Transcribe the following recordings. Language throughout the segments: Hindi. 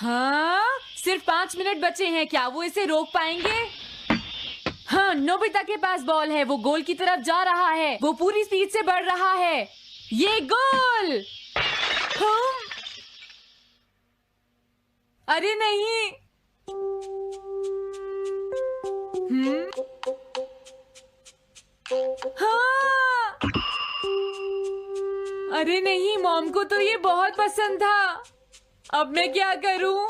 हाँ, सिर्फ 5 मिनट बचे हैं। क्या वो इसे रोक पाएंगे? हाँ, नोबिता के पास बॉल है। वो गोल की तरफ जा रहा है। वो पूरी स्पीड से बढ़ रहा है। ये गोल! हाँ? अरे नहीं! हाँ! अरे नहीं, मॉम को तो ये बहुत पसंद था। अब मैं क्या करूं?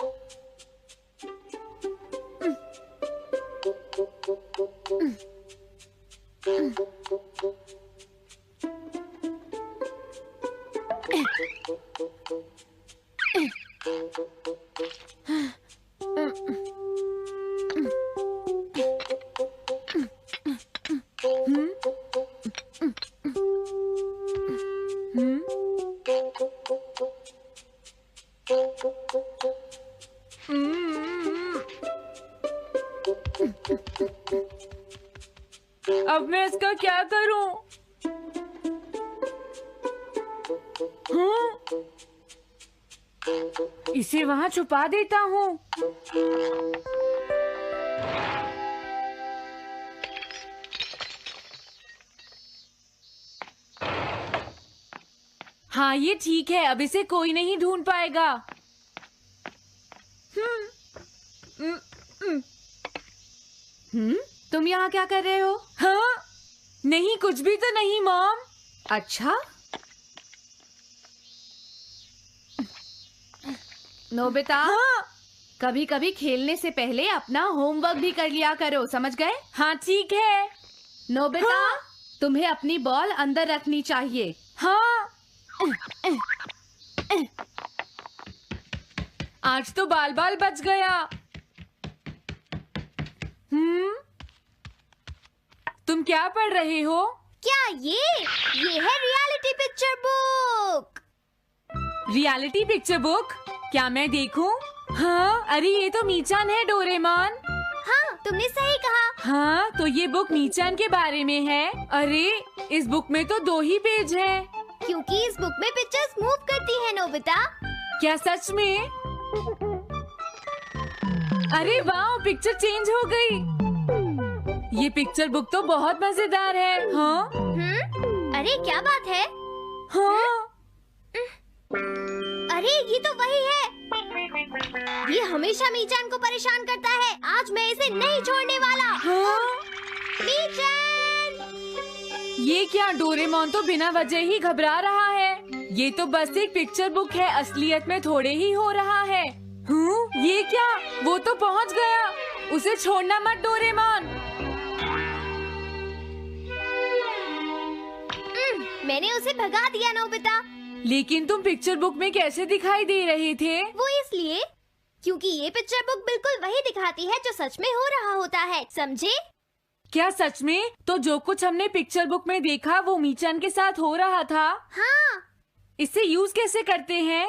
अब मैं इसका क्या करूं? इसे वहां छुपा देता हूँ। हाँ, ये ठीक है। अब इसे कोई नहीं ढूंढ पाएगा। तुम यहाँ क्या कर रहे हो? हाँ? नहीं, कुछ भी तो नहीं मॉम। अच्छा, नोबिता, हाँ? कभी कभी खेलने से पहले अपना होमवर्क भी कर लिया करो, समझ गए? हाँ, ठीक है। नोबिता, हाँ? तुम्हें अपनी बॉल अंदर रखनी चाहिए। हाँ? आज तो बाल बाल बच गया। तुम क्या पढ़ रहे हो? क्या ये है reality picture book. Reality picture book? क्या मैं देखूं? हाँ, अरे ये तो मीचान है, डोरेमोन। हाँ, तुमने सही कहा। हाँ, तो ये बुक मीचान के बारे में है। अरे, इस बुक में तो 2 ही पेज हैं। क्योंकि इस बुक में पिक्चर्स मूव करती है नोबिता। क्या सच में? अरे वाह, पिक्चर चेंज हो गई। ये पिक्चर बुक तो बहुत मजेदार है। हाँ? अरे क्या बात है? हाँ? अरे ये तो वही है। ये हमेशा मीचान को परेशान करता है। आज मैं इसे नहीं छोड़ने वाला। हाँ? मीचान! ये क्या, डोरेमोन तो बिना वजह ही घबरा रहा है। ये तो बस एक पिक्चर बुक है, असलियत में थोड़े ही हो रहा है। ये क्या? वो तो पहुंच गया। उसे छोड़ना मत डोरेमोन। मैंने उसे भगा दिया नोबिता। लेकिन तुम पिक्चर बुक में कैसे दिखाई दे रहे थे? वो इसलिए क्योंकि ये पिक्चर बुक बिल्कुल वही दिखाती है जो सच में हो रहा होता है, समझे? क्या सच में? तो जो कुछ हमने पिक्चर बुक में देखा वो मीचान के साथ हो रहा था? हाँ। इसे यूज कैसे करते हैं?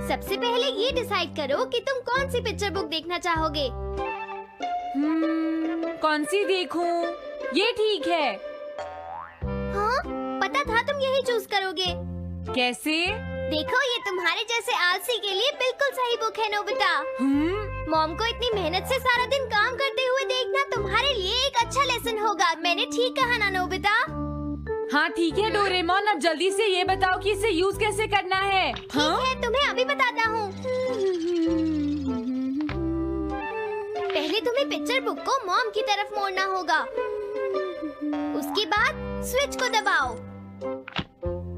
सबसे पहले ये डिसाइड करो कि तुम कौन सी पिक्चर बुक देखना चाहोगे। कौन सी देखूं? ये ठीक है। हाँ, पता था तुम यही चूज करोगे। कैसे? देखो, ये तुम्हारे जैसे आलसी के लिए बिल्कुल सही बुक है नोबिता। मॉम को इतनी मेहनत से सारा दिन काम करते हुए देखना तुम्हारे लिए एक अच्छा लेसन होगा। मैंने ठीक कहा ना नोबिता? हाँ ठीक है डोरेमोन, अब जल्दी से ये बताओ कि इसे यूज कैसे करना है। ठीक है, तुम्हें अभी बताता हूँ। पहले तुम्हें पिक्चर बुक को मॉम की तरफ मोड़ना होगा। उसके बाद स्विच को दबाओ।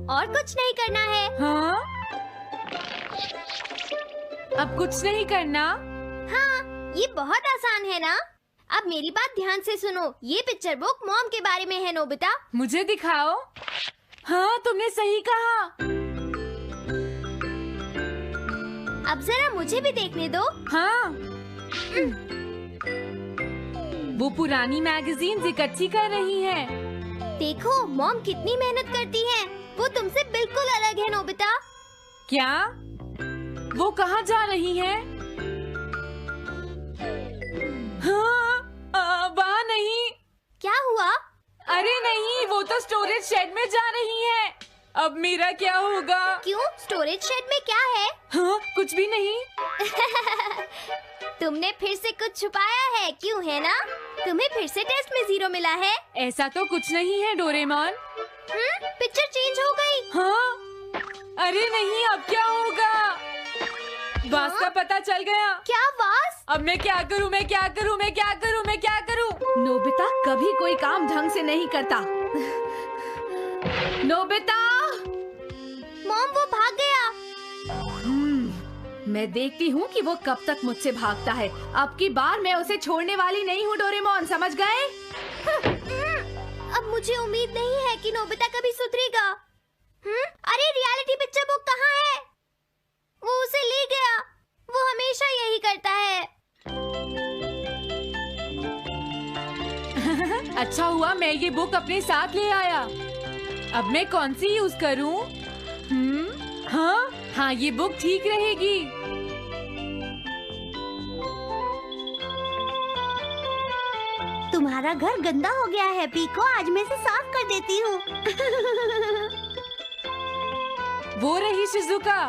और कुछ नहीं करना है। हाँ? अब कुछ नहीं करना? हाँ, ये बहुत आसान है ना? अब मेरी बात ध्यान से सुनो। ये पिक्चर बुक मॉम के बारे में है नोबिता। मुझे दिखाओ। हाँ, तुमने सही कहा। अब जरा मुझे भी देखने दो। हाँ। वो पुरानी मैगजीन्स इकट्ठी कर रही है। देखो, मॉम कितनी मेहनत करती है। वो तुमसे बिल्कुल अलग है नोबिता। क्या? वो कहाँ जा रही है? हाँ, वहाँ नहीं। क्या हुआ? अरे नहीं, वो तो स्टोरेज शेड में जा रही है। अब मेरा क्या होगा? क्यों? स्टोरेज शेड में क्या है? हाँ, कुछ भी नहीं। तुमने फिर से कुछ छुपाया है, क्यों है ना? तुम्हें फिर से टेस्ट में 0 मिला है। ऐसा तो कुछ नहीं है डोरेमोन। पिक्चर चेंज हो गई। हाँ? अरे नहीं, अब क्या होगा? वास का पता चल गया। क्या वास? अब मैं क्या करूँ? मैं क्या करूँ? मैं क्या करूँ? मैं क्या करूँ? नोबिता कभी कोई काम ढंग से नहीं करता। नोबिता! मॉम, वो भाग गया। मैं देखती हूँ कि वो कब तक मुझसे भागता है। अब की बार मैं उसे छोड़ने वाली नहीं हूँ डोरेमोन, समझ गए? अब मुझे उम्मीद नहीं है कि नोबिता कभी सुधरेगा। अरे रियलिटी पिक्चर बुक कहाँ है? वो उसे ले गया। वो हमेशा यही करता है। अच्छा हुआ मैं ये बुक अपने साथ ले आया। अब मैं कौन सी यूज करूँ? हाँ, ये बुक ठीक रहेगी। तुम्हारा घर गंदा हो गया है पीको, आज मैं इसे साफ कर देती हूँ। वो रही शिजुका।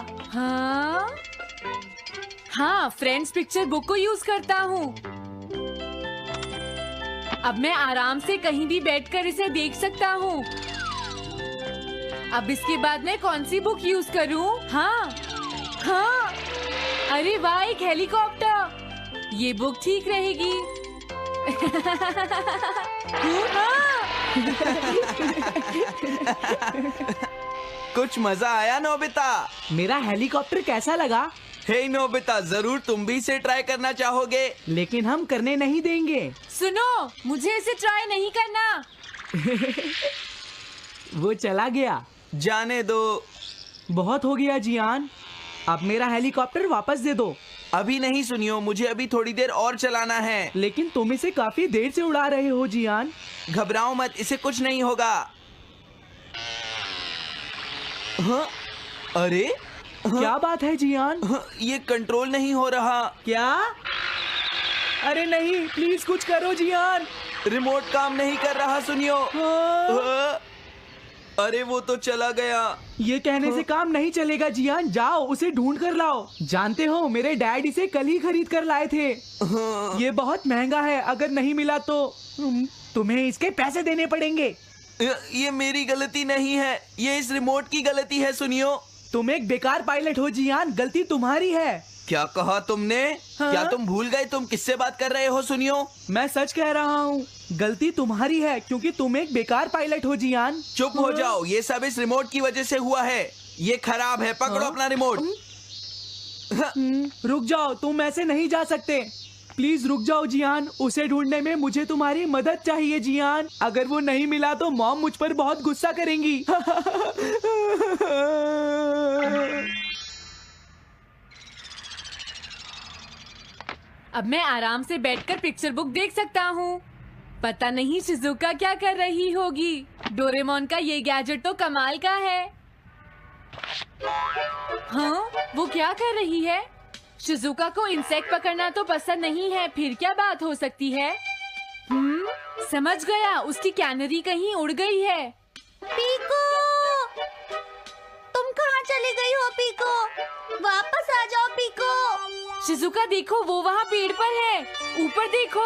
हाँ, फ्रेंड्स पिक्चर बुक को यूज करता हूँ। अब मैं आराम से कहीं भी बैठकर इसे देख सकता हूँ। अब इसके बाद मैं कौन सी बुक यूज करूँ? हाँ, अरे वाह, एक हेलीकॉप्टर। ये बुक ठीक रहेगी। कुछ मजा आया नोबिता? मेरा हेलीकॉप्टर कैसा लगा? हे नोबिता, जरूर तुम भी इसे ट्राई करना चाहोगे। लेकिन हम करने नहीं देंगे। सुनो, मुझे इसे ट्राई नहीं करना। वो चला गया। जाने दो। बहुत हो गया जियान, अब मेरा हेलीकॉप्टर वापस दे दो। अभी नहीं सुनियो, मुझे अभी थोड़ी देर और चलाना है। लेकिन तुम इसे काफी देर से उड़ा रहे हो जियान। घबराओ मत, इसे कुछ नहीं होगा। हाँ? अरे क्या बात है जियान? ये कंट्रोल नहीं हो रहा। क्या? अरे नहीं, प्लीज कुछ करो जियान। रिमोट काम नहीं कर रहा, सुनियो। हाँ। अरे वो तो चला गया। ये कहने से काम नहीं चलेगा जियान, जाओ उसे ढूंढ कर लाओ। जानते हो, मेरे डैड इसे कल ही खरीद कर लाए थे। ये बहुत महंगा है, अगर नहीं मिला तो तुम्हें इसके पैसे देने पड़ेंगे। ये मेरी गलती नहीं है, ये इस रिमोट की गलती है, सुनियो। तुम एक बेकार पायलट हो जियान, गलती तुम्हारी है। क्या कहा तुमने? हाँ? क्या तुम भूल गए तुम किससे बात कर रहे हो? सुनियो, मैं सच कह रहा हूँ, गलती तुम्हारी है क्योंकि तुम एक बेकार पायलट हो जियान। चुप हो जाओ, ये सब इस रिमोट की वजह से हुआ है। ये खराब है, पकड़ो अपना रिमोट। रुक जाओ, तुम ऐसे नहीं जा सकते। प्लीज रुक जाओ जियान, उसे ढूंढने में मुझे तुम्हारी मदद चाहिए जियान। अगर वो नहीं मिला तो मॉम मुझ पर बहुत गुस्सा करेंगी। अब मैं आराम से बैठकर पिक्चर बुक देख सकता हूँ। पता नहीं शिजुका क्या कर रही होगी। डोरेमोन का ये गैजेट तो कमाल का है। हाँ, वो क्या कर रही है? शिजुका को इंसेक्ट पकड़ना तो पसंद नहीं है, फिर क्या बात हो सकती है? समझ गया, उसकी कैनरी कहीं उड़ गई है। पीको, तुम कहाँ चली गई हो पीको? वापस आ जाओ पीको। शिजुका देखो, वो वहाँ पेड़ पर है। ऊपर देखो।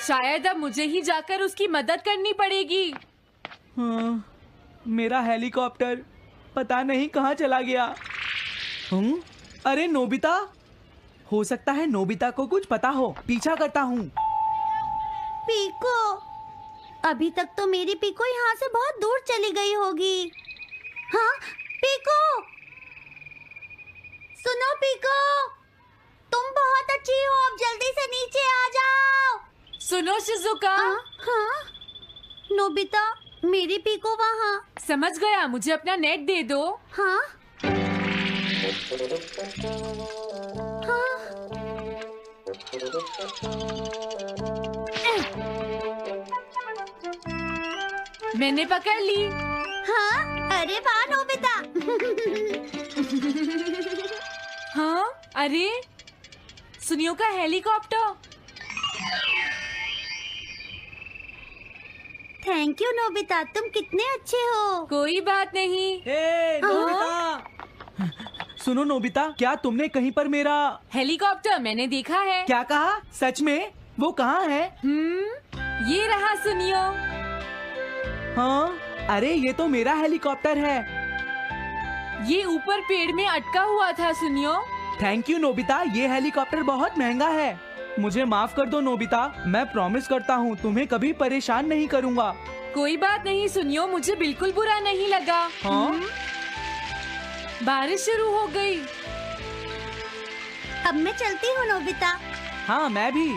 शायद अब मुझे ही जाकर उसकी मदद करनी पड़ेगी। हाँ, मेरा हेलीकॉप्टर पता नहीं कहाँ चला गया। अरे नोबिता, हो सकता है नोबिता को कुछ पता हो। पीछा करता हूँ। पीको, अभी तक तो मेरी पीको यहाँ से बहुत दूर चली गई होगी। हाँ पीको, सुनो पीको, तुम बहुत अच्छी हो, अब जल्दी से नीचे आ जाओ। सुनो शिजुका। हाँ? नोबिता, मेरी पीको वहाँ। समझ गया, मुझे अपना नेट दे दो। हाँ? मैंने पकड़ ली। हाँ? अरे वाह नोबिता। हाँ, अरे सुनियो का हेलीकॉप्टर। थैंक यू नोबिता, तुम कितने अच्छे हो। कोई बात नहीं। हे नोबिता, सुनो नोबिता, क्या तुमने कहीं पर मेरा हेलीकॉप्टर मैंने देखा है। क्या कहा? सच में? वो कहाँ है? ये रहा सुनियो। हाँ, अरे ये तो मेरा हेलीकॉप्टर है। ये ऊपर पेड़ में अटका हुआ था सुनियो। थैंक यू नोबिता, ये हेलीकॉप्टर बहुत महंगा है। मुझे माफ कर दो नोबिता, मैं प्रॉमिस करता हूँ तुम्हें कभी परेशान नहीं करूँगा। कोई बात नहीं सुनियो, मुझे बिल्कुल बुरा नहीं लगा। हाँ? बारिश शुरू हो गई। अब मैं चलती हूँ नोबिता। हाँ मैं भी।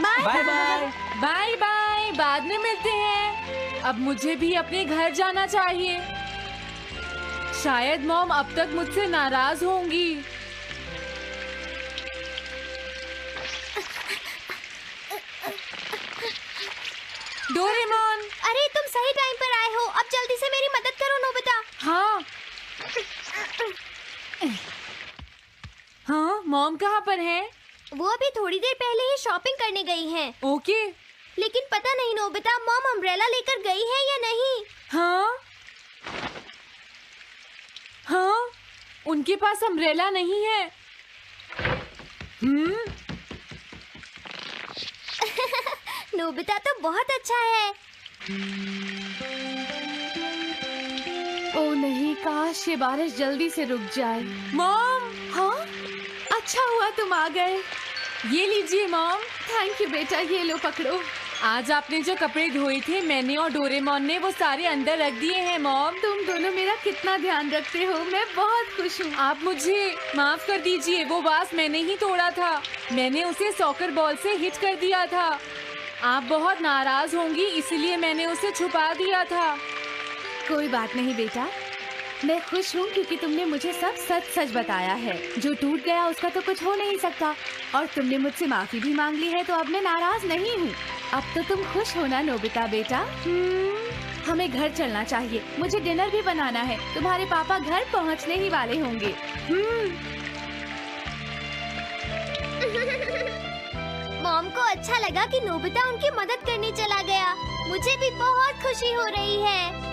Bye bye bye. Bye bye, बाद में मिलते हैं। अब मुझे भी अपने घर जाना चाहिए। शायद मॉम अब तक मुझसे नाराज होंगी। डोरेमोन। अरे तुम सही टाइम पर आए हो। अब जल्दी से मेरी मदद करो नोबिता। हाँ हाँ, मॉम कहाँ पर है? वो अभी थोड़ी देर पहले ही शॉपिंग करने गई हैं। ओके। लेकिन पता नहीं नोबिता, मॉम अम्ब्रेला लेकर गई है या नहीं। हाँ हाँ, उनके पास अम्ब्रेला नहीं है। नोबिता तो बहुत अच्छा है। ओ नहीं, काश ये बारिश जल्दी से रुक जाए। मॉम, हाँ, अच्छा हुआ तुम आ गए। ये लीजिए मॉम। थैंक यू बेटा, ये लो पकड़ो। आज आपने जो कपड़े धोए थे मैंने और डोरेमोन ने वो सारे अंदर रख दिए हैं मॉम। तुम दोनों मेरा कितना ध्यान रखते हो, मैं बहुत खुश हूँ। आप मुझे माफ कर दीजिए, वो वास मैंने ही तोड़ा था। मैंने उसे सॉकर बॉल से हिट कर दिया था। आप बहुत नाराज होंगी इसलिए मैंने उसे छुपा दिया था। कोई बात नहीं बेटा, मैं खुश हूँ क्योंकि तुमने मुझे सब सच सच बताया है। जो टूट गया उसका तो कुछ हो नहीं सकता, और तुमने मुझसे माफी भी मांग ली है, तो अब मैं नाराज नहीं हूँ। अब तो तुम खुश हो ना नोबिता बेटा? हमें घर चलना चाहिए, मुझे डिनर भी बनाना है। तुम्हारे पापा घर पहुँचने ही वाले होंगे। मॉम को अच्छा लगा कि नोबिता उनकी मदद करने चला गया। मुझे भी बहुत खुशी हो रही है।